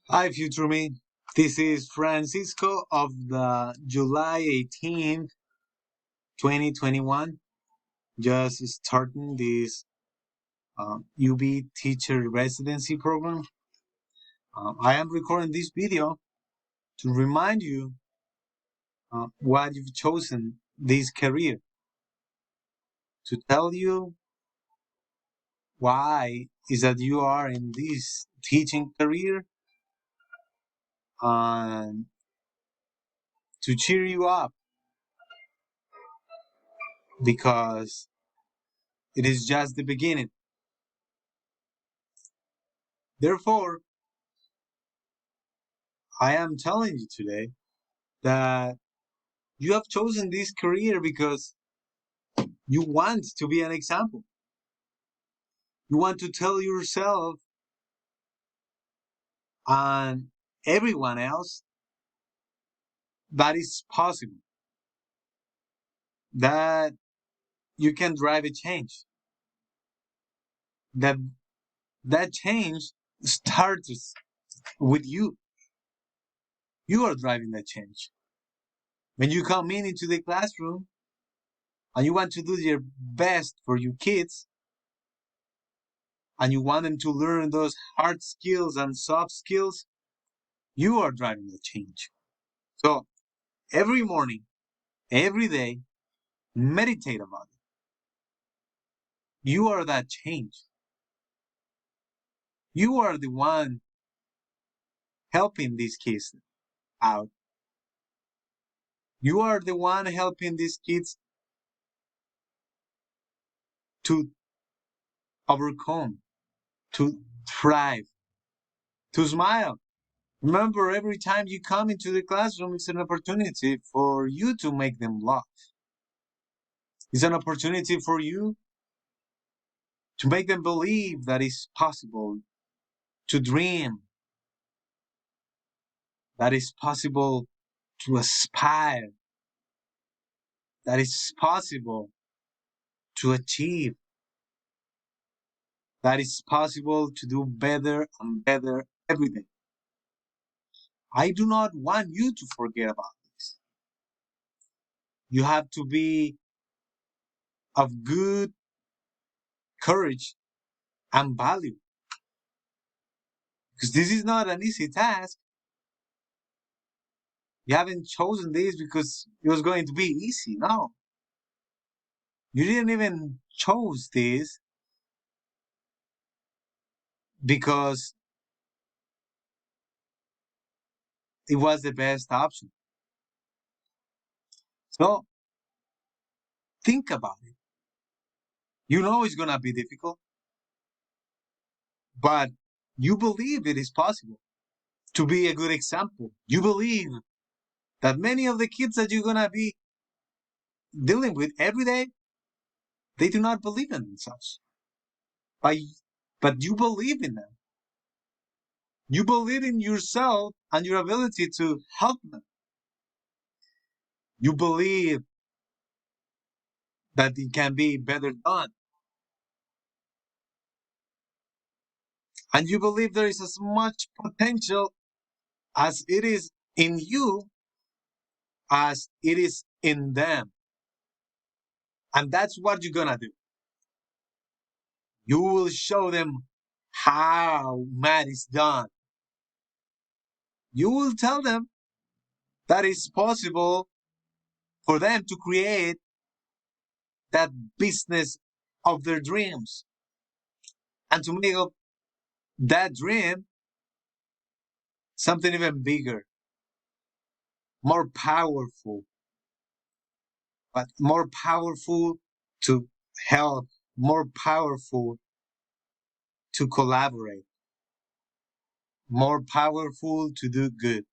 Hi, future me. This is Francisco of the July 18th, 2021. Just starting this UB teacher residency program. I am recording this video to remind you why you've chosen this career, to tell you why is that you are in this teaching career, and to cheer you up because it is just the beginning. Therefore, I am telling you today that you have chosen this career because you want to be an example. You want to tell yourself and everyone else that it's possible, that you can drive a change, that that change starts with you. You are driving that change. When you come in into the classroom and you want to do your best for your kids and you want them to learn those hard skills and soft skills, you are driving the change. So every morning, every day, meditate about it. You are that change. You are the one helping these kids out. You are the one helping these kids to overcome, to thrive, to smile. Remember, every time you come into the classroom, it's an opportunity for you to make them laugh. It's an opportunity for you to make them believe that it's possible to dream, that it's possible to aspire, that it's possible to achieve, that it's possible to do better and better every day. I do not want you to forget about this. You have to be of good courage and value because this is not an easy task. You haven't chosen this because it was going to be easy. No, you didn't even choose this because it was the best option. So think about it. You know it's gonna be difficult, but you believe it is possible to be a good example. You believe that many of the kids that you're gonna be dealing with every day, they do not believe in themselves. But, but you believe in them. You believe in yourself and your ability to help them. You believe that it can be better done. And you believe there is as much potential as it is in you as it is in them. And that's what you're gonna do. You will show them how math is done. You will tell them that it's possible for them to create that business of their dreams and to make up that dream something even bigger, more powerful, but more powerful to help, more powerful to collaborate, more powerful to do good.